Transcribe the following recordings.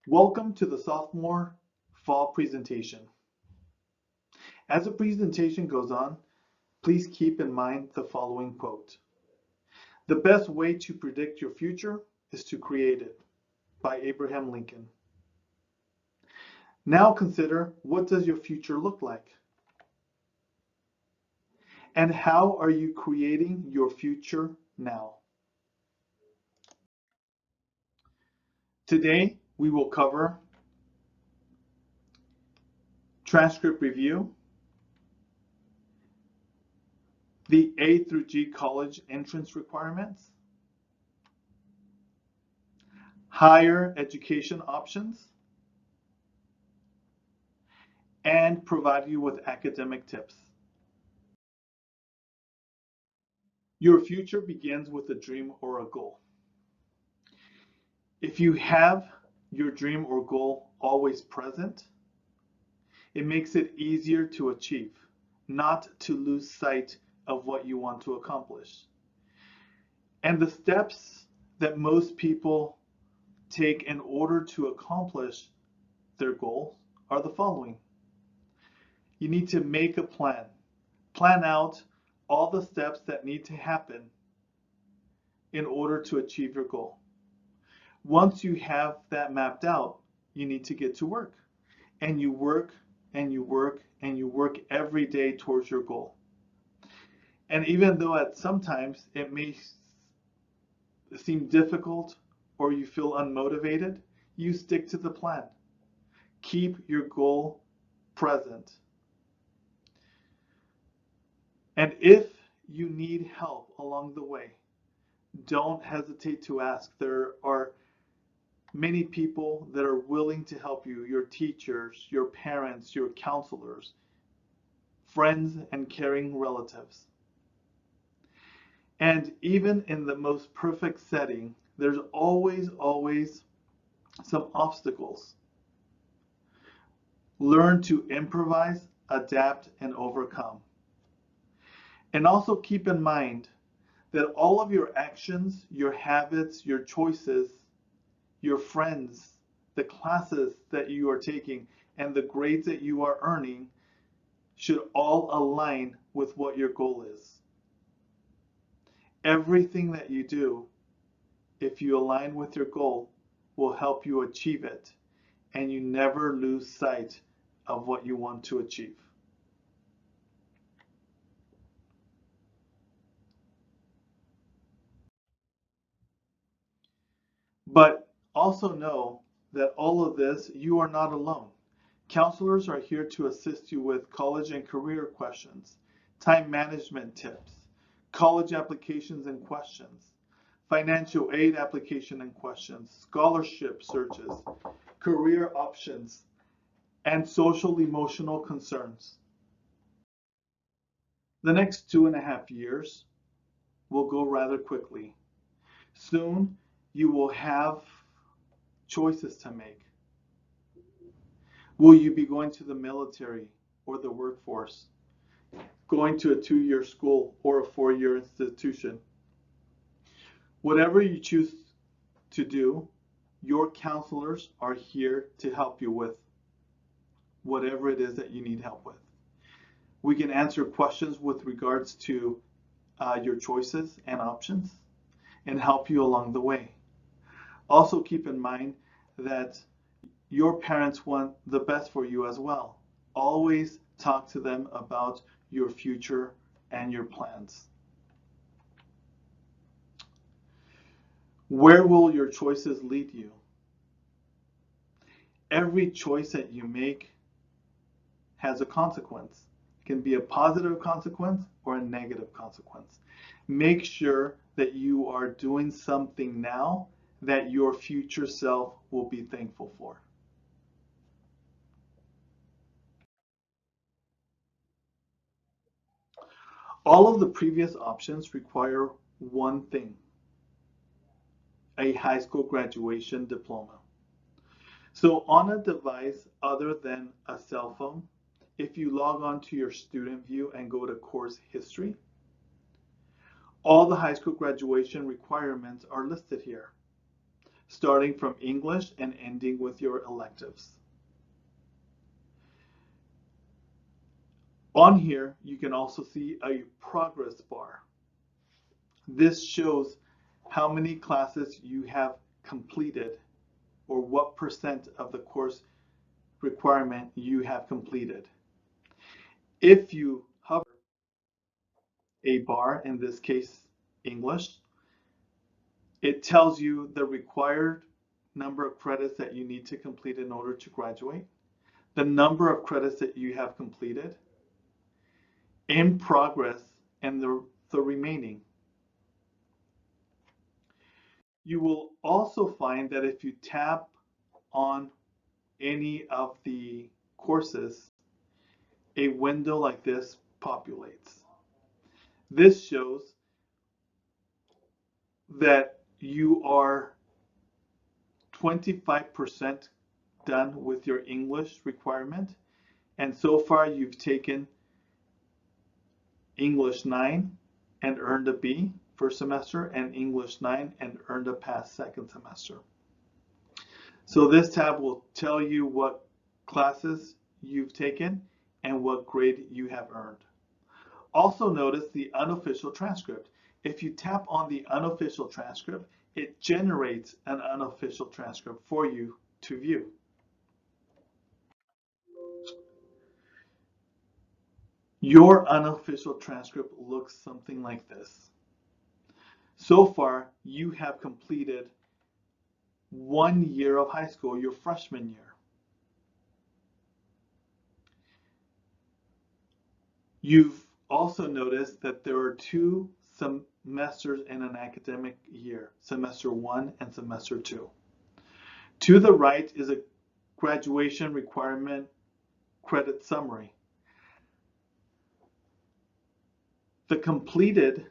Welcome to the sophomore fall presentation. As the presentation goes on, please keep in mind the following quote. The best way to predict your future is to create it, by Abraham Lincoln. Now consider, what does your future look like? And how are you creating your future now? Today, we will cover transcript review, the A through G college entrance requirements, higher education options, and provide you with academic tips. Your future begins with a dream or a goal. If you have your dream or goal always present, it makes it easier to achieve, not to lose sight of what you want to accomplish. And the steps that most people take in order to accomplish their goals are the following. You need to make a plan. Plan out all the steps that need to happen in order to achieve your goal. Once you have that mapped out, you need to get to work. And you work and you work and you work every day towards your goal. And even though at sometimes it may seem difficult or you feel unmotivated, you stick to the plan. Keep your goal present. And if you need help along the way, don't hesitate to ask. There are many people that are willing to help you, your teachers, your parents, your counselors, friends, and caring relatives. And even in the most perfect setting, there's always some obstacles. Learn to improvise, adapt, and overcome. And also keep in mind that all of your actions, your habits, your choices, your friends, the classes that you are taking, and the grades that you are earning should all align with what your goal is. Everything that you do, if you align with your goal, will help you achieve it, and you never lose sight of what you want to achieve. But also know that all of this, you are not alone. Counselors are here to assist you with college and career questions, time management tips, college applications and questions, financial aid application and questions, scholarship searches, career options, and social emotional concerns. The next 2.5 years will go rather quickly. Soon, you will have choices to make. Will you be going to the military or the workforce? Going to a 2-year school or a 4-year institution? Whatever you choose to do, your counselors are here to help you with whatever it is that you need help with. We can answer questions with regards to your choices and options and help you along the way. Also keep in mind that your parents want the best for you as well. Always talk to them about your future and your plans. Where will your choices lead you? Every choice that you make has a consequence. It can be a positive consequence or a negative consequence. Make sure that you are doing something now that your future self will be thankful for. All of the previous options require one thing: a high school graduation diploma. So on a device other than a cell phone, if you log on to your student view and go to course history, all the high school graduation requirements are listed here. starting from English and ending with your electives. On here, you can also see a progress bar. This shows how many classes you have completed or what percent of the course requirement you have completed. If you hover a bar, in this case English, it tells you the required number of credits that you need to complete in order to graduate, the number of credits that you have completed, in progress, and the remaining. You will also find that if you tap on any of the courses, a window like this populates. This shows that you are 25% done with your English requirement, and so far you've taken English 9 and earned a B first semester, and English 9 and earned a pass second semester. So this tab will tell you what classes you've taken and what grade you have earned. Also notice the unofficial transcript. If you tap on the unofficial transcript, it generates an unofficial transcript for you to view. Your unofficial transcript looks something like this. So far, you have completed 1 year of high school, your freshman year. You've also noticed that there are 2 semesters in an academic year, semester 1 and semester 2. To the right is a graduation requirement credit summary. The completed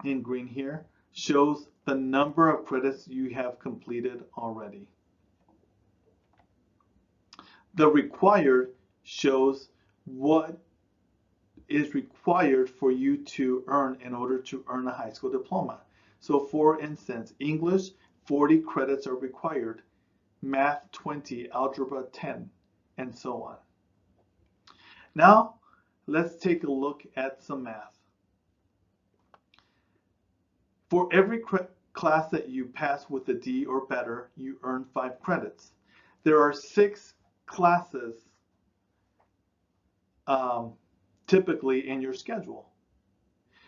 in green here shows the number of credits you have completed already. The required shows what is required for you to earn in order to earn a high school diploma. So for instance, English, 40 credits are required, math 20, algebra 10, and so on. Now, let's take a look at some math. For every class that you pass with a D or better, you earn 5 credits. There are 6 classes typically in your schedule.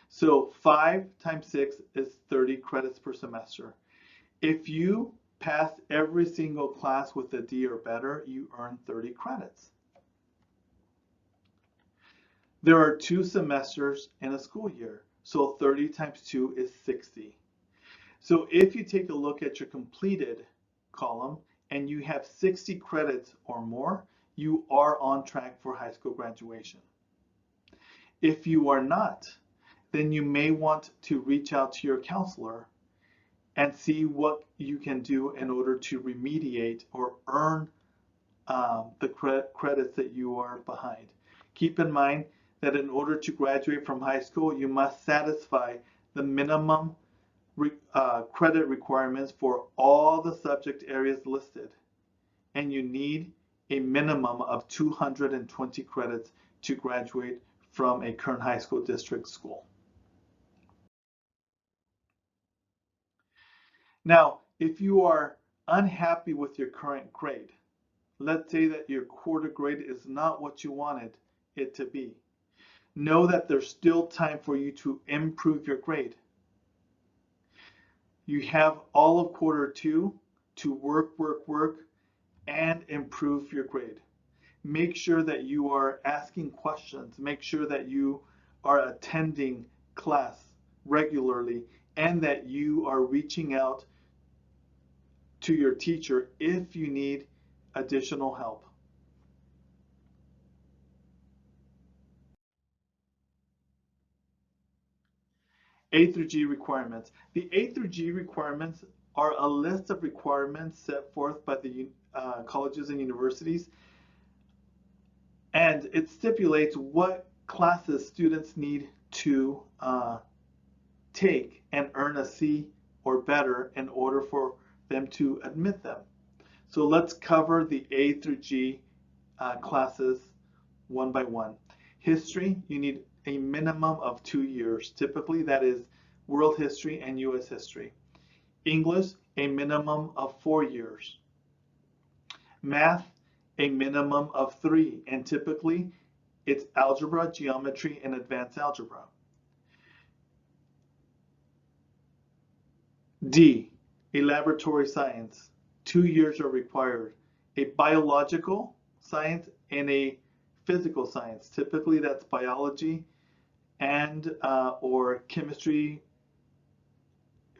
So 5 times 6 is 30 credits per semester. If you pass every single class with a D or better, you earn 30 credits. There are 2 semesters in a school year, so 30 times 2 is 60. So if you take a look at your completed column and you have 60 credits or more, you are on track for high school graduation. If you are not, then you may want to reach out to your counselor and see what you can do in order to remediate or earn the credits that you are behind. Keep in mind that in order to graduate from high school, you must satisfy the minimum credit requirements for all the subject areas listed, and you need a minimum of 220 credits to graduate from a Kern High School District school. Now, if you are unhappy with your current grade, let's say that your quarter grade is not what you wanted it to be, know that there's still time for you to improve your grade. You have all of quarter 2 to work, and improve your grade. Make sure that you are asking questions. Make sure that you are attending class regularly and that you are reaching out to your teacher if you need additional help. A through G requirements. The A through G requirements are a list of requirements set forth by the colleges and universities, and it stipulates what classes students need to take and earn a C or better in order for them to admit them. So let's cover the A through G classes one by one. History, you need a minimum of 2 years. Typically, that is world history and U.S. history. English, a minimum of 4 years. Math, a minimum of 3, and typically it's algebra, geometry, and advanced algebra. D, a laboratory science. 2 years are required. A biological science and a physical science. Typically that's biology and or chemistry,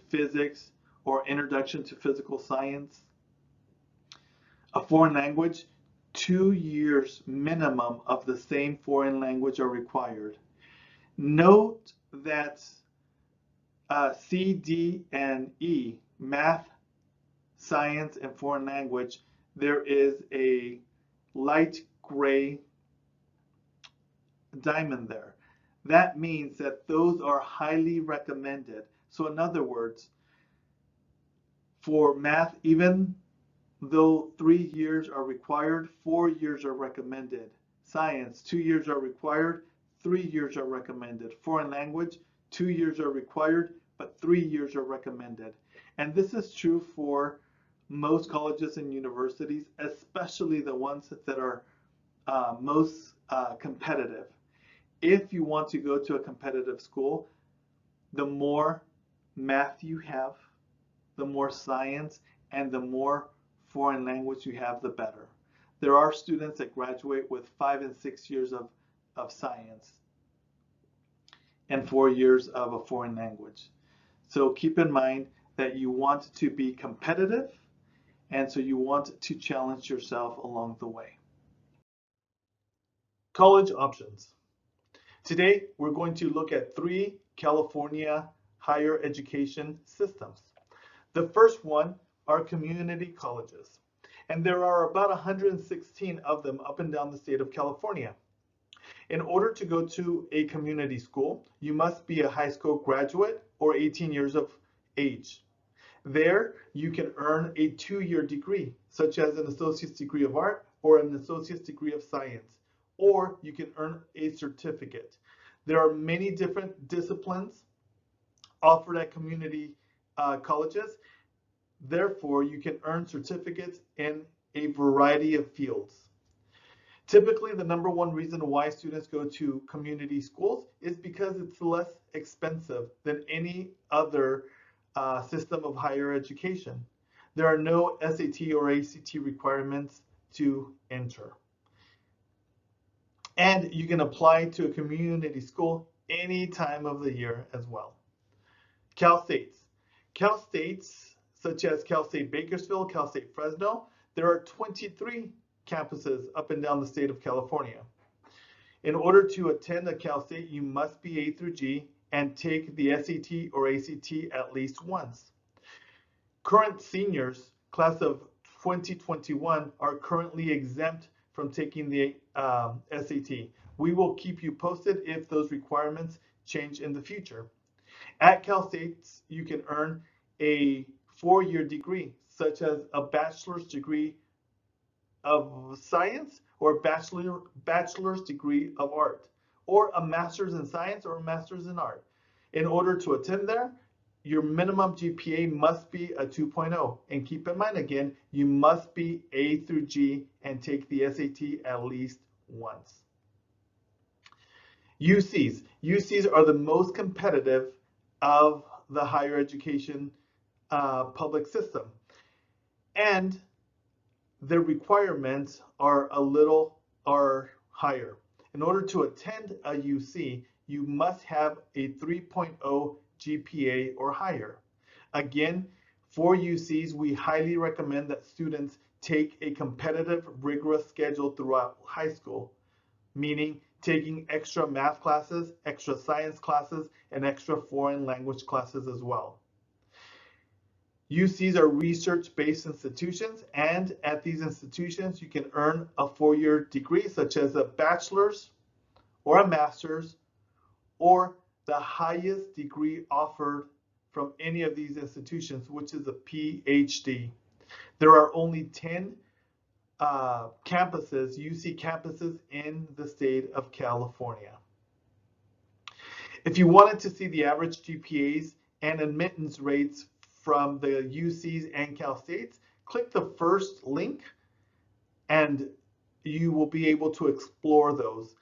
physics, or introduction to physical science. A foreign language, 2 years minimum of the same foreign language are required. Note that C, D, and E, math, science, and foreign language, there is a light gray diamond there. That means that those are highly recommended. So in other words, for math, even though 3 years are required, 4 years are recommended. Science, 2 years are required, 3 years are recommended. Foreign language, 2 years are required, but 3 years are recommended. And this is true for most colleges and universities, especially the ones that are most competitive. If you want to go to a competitive school, the more math you have, the more science, and the more foreign language you have, the better. There are students that graduate with 5 and 6 years of science and 4 years of a foreign language. So keep in mind that you want to be competitive, and so you want to challenge yourself along the way. College options. Today, we're going to look at 3 California higher education systems. The first one are community colleges, and there are about 116 of them up and down the state of California. In order to go to a community school, you must be a high school graduate or 18 years of age. There, you can earn a 2-year degree, such as an associate's degree of art or an associate's degree of science, or you can earn a certificate. There are many different disciplines offered at community colleges. Therefore, you can earn certificates in a variety of fields. Typically, the number one reason why students go to community schools is because it's less expensive than any other system of higher education. There are no SAT or ACT requirements to enter. And you can apply to a community school any time of the year as well. Cal States. Cal States, such as Cal State Bakersfield, Cal State Fresno, there are 23 campuses up and down the state of California. In order to attend a Cal State, you must be A through G and take the SAT or ACT at least once. Current seniors, class of 2021, are currently exempt from taking the SAT. We will keep you posted if those requirements change in the future. At Cal States, you can earn a 4-year degree, such as a bachelor's degree of science or a bachelor's degree of art, or a master's in science or a master's in art. In order to attend there, your minimum GPA must be a 2.0. And keep in mind again, you must be A through G and take the SAT at least once. UCs. UCs are the most competitive of the higher education public system. And their requirements are higher. In order to attend a UC, you must have a 3.0 GPA or higher. Again, for UCs, we highly recommend that students take a competitive, rigorous schedule throughout high school, meaning taking extra math classes, extra science classes, and extra foreign language classes as well. UCs are research-based institutions, and at these institutions, you can earn a 4-year degree, such as a bachelor's or a master's, or the highest degree offered from any of these institutions, which is a PhD. There are only 10 campuses, UC campuses in the state of California. If you wanted to see the average GPAs and admittance rates from the UCs and Cal States, click the first link and you will be able to explore those.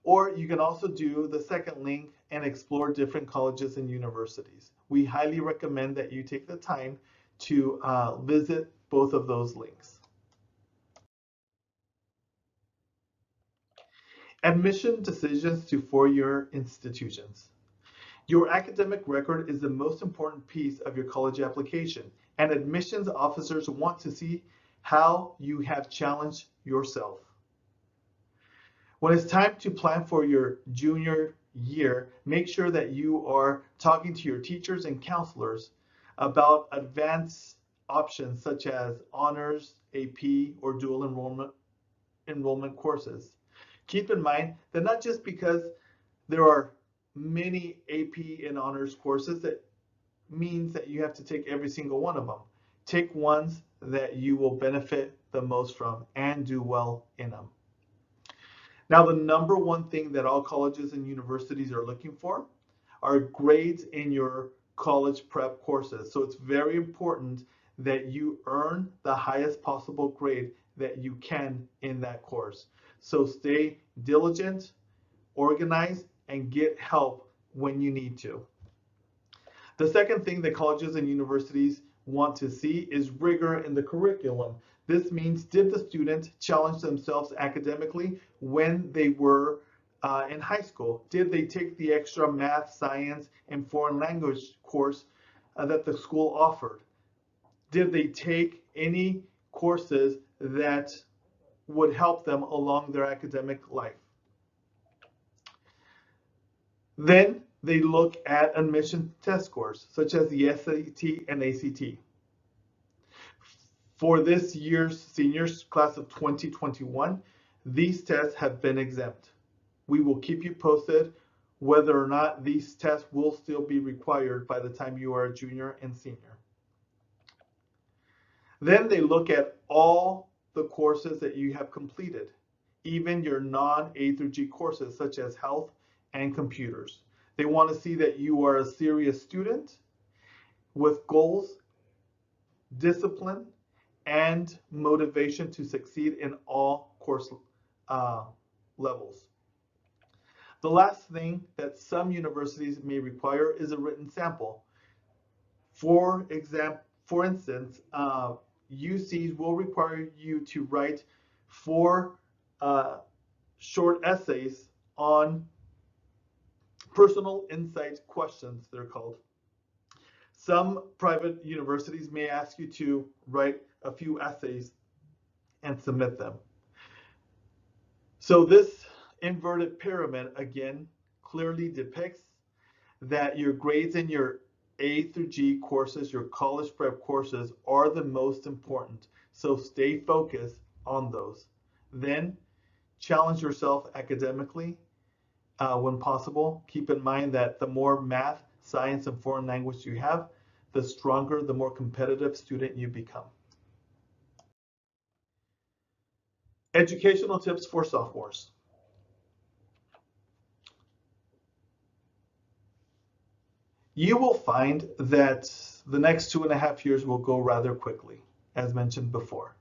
Or you can also do the second link and explore different colleges and universities. We highly recommend that you take the time to visit both of those links. Admission decisions to four-year institutions. Your academic record is the most important piece of your college application, and admissions officers want to see how you have challenged yourself. When it's time to plan for your junior year, make sure that you are talking to your teachers and counselors about advanced options such as honors, AP, or dual enrollment courses. Keep in mind that not just because there are many AP and honors courses that means that you have to take every single one of them. Take ones that you will benefit the most from and do well in them. Now, the number one thing that all colleges and universities are looking for are grades in your college prep courses. So it's very important that you earn the highest possible grade that you can in that course. So stay diligent, organize, and get help when you need to. The second thing that colleges and universities want to see is rigor in the curriculum. This means, did the student challenge themselves academically when they were in high school? Did they take the extra math, science, and foreign language course that the school offered? Did they take any courses that would help them along their academic life? Then they look at admission test scores, such as the SAT and ACT. For this year's seniors class of 2021, these tests have been exempt. We will keep you posted whether or not these tests will still be required by the time you are a junior and senior. Then they look at all the courses that you have completed, even your non-A through G courses such as health and computers. They want to see that you are a serious student with goals, discipline, and motivation to succeed in all course levels. The last thing that some universities may require is a written sample. For instance, UCs will require you to write 4 short essays on personal insight questions, they're called. Some private universities may ask you to write a few essays and submit them. So this inverted pyramid, again, clearly depicts that your grades in your A through G courses, your college prep courses, are the most important. So stay focused on those. Then challenge yourself academically when possible. Keep in mind that the more math, science, and foreign language you have, the stronger, the more competitive student you become. Educational tips for sophomores. You will find that the next 2.5 years will go rather quickly, as mentioned before.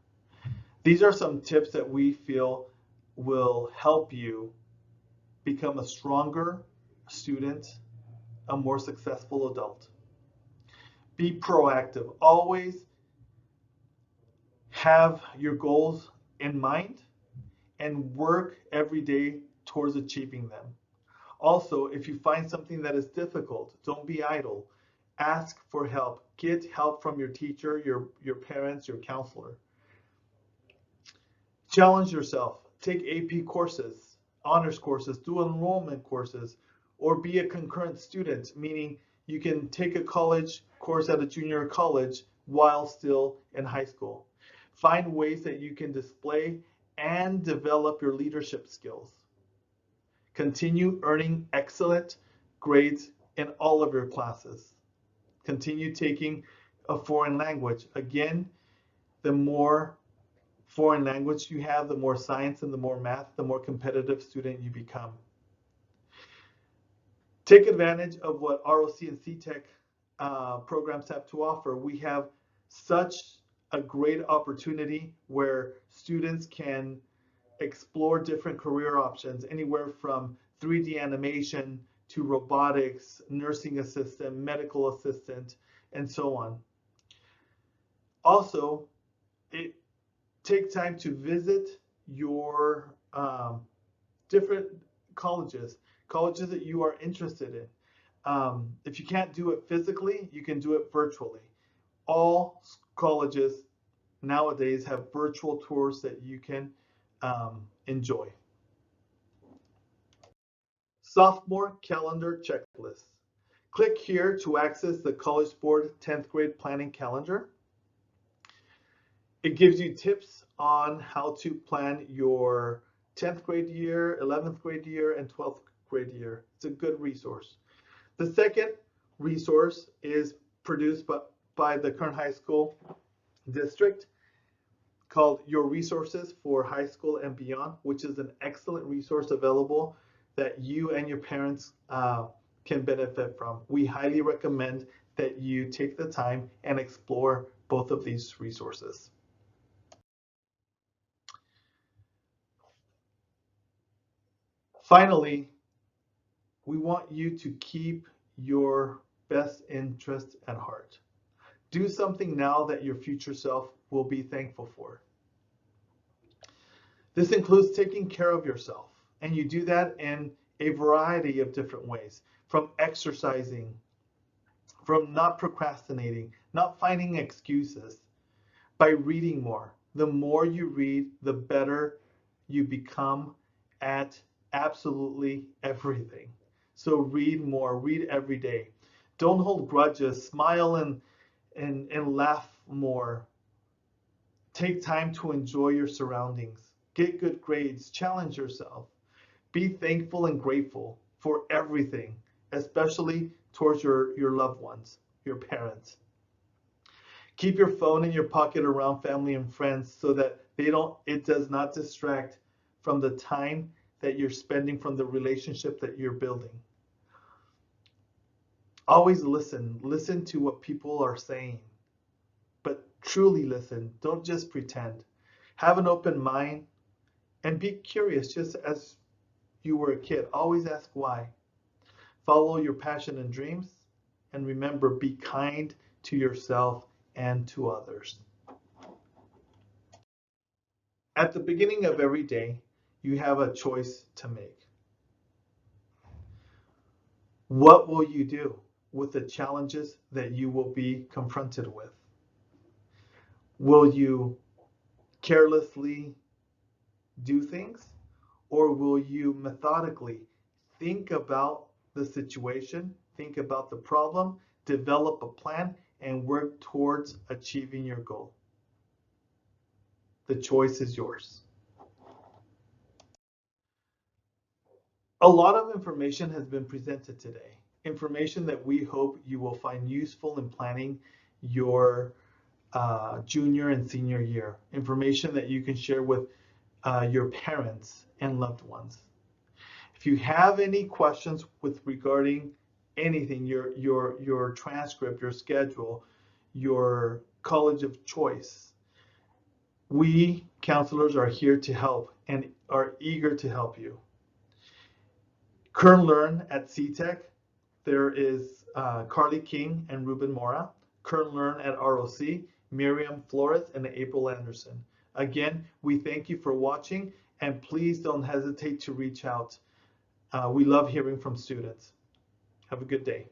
These are some tips that we feel will help you become a stronger student, a more successful adult. Be proactive. Always have your goals in mind and work every day towards achieving them. Also, if you find something that is difficult, don't be idle. Ask for help. Get help from your teacher, your parents, your counselor. Challenge yourself. Take AP courses, honors courses, dual enrollment courses, or be a concurrent student, meaning you can take a college course at a junior college while still in high school. Find ways that you can display and develop your leadership skills. Continue earning excellent grades in all of your classes. Continue taking a foreign language. Again, the more foreign language you have, the more science and the more math, the more competitive student you become. Take advantage of what ROC and CTEC programs have to offer. We have such a great opportunity where students can explore different career options, anywhere from 3D animation to robotics, nursing assistant, medical assistant, and so on. Also, take time to visit your different colleges that you are interested in. If you can't do it physically, you can do it virtually. All colleges nowadays have virtual tours that you can enjoy. Sophomore calendar checklist. Click here to access the College Board 10th grade planning calendar. It gives you tips on how to plan your 10th grade year, 11th grade year, and 12th grade year. It's a good resource. The second resource is produced by the Kern High School District, called Your Resources for High School and Beyond, which is an excellent resource available that you and your parents can benefit from. We highly recommend that you take the time and explore both of these resources. Finally, we want you to keep your best interest at heart. Do something now that your future self will be thankful for. This includes taking care of yourself, and you do that in a variety of different ways, from exercising, from not procrastinating, not finding excuses, by reading more. The more you read, the better you become at absolutely everything. So read more, read every day. Don't hold grudges, smile and laugh more. Take time to enjoy your surroundings. Get good grades, challenge yourself. Be thankful and grateful for everything, especially towards your loved ones, your parents. Keep your phone in your pocket around family and friends so that it does not distract from the time that you're spending, from the relationship that you're building. Always listen to what people are saying, but truly listen. Don't just pretend. Have an open mind and be curious, just as you were a kid. Always ask why. Follow your passion and dreams, and remember, be kind to yourself and to others. At the beginning of every day, you have a choice to make. What will you do with the challenges that you will be confronted with? Will you carelessly do things, or will you methodically think about the situation, think about the problem, develop a plan, and work towards achieving your goal? The choice is yours. A lot of information has been presented today. Information that we hope you will find useful in planning your junior and senior year. Information that you can share with your parents and loved ones. If you have any questions regarding anything, your transcript, your schedule, your college of choice, we counselors are here to help and are eager to help you. Kern Learn at CTEC, there is Carly King and Ruben Mora. Kern Learn at ROC, Miriam Flores and April Anderson. Again, we thank you for watching, and please don't hesitate to reach out. We love hearing from students. Have a good day.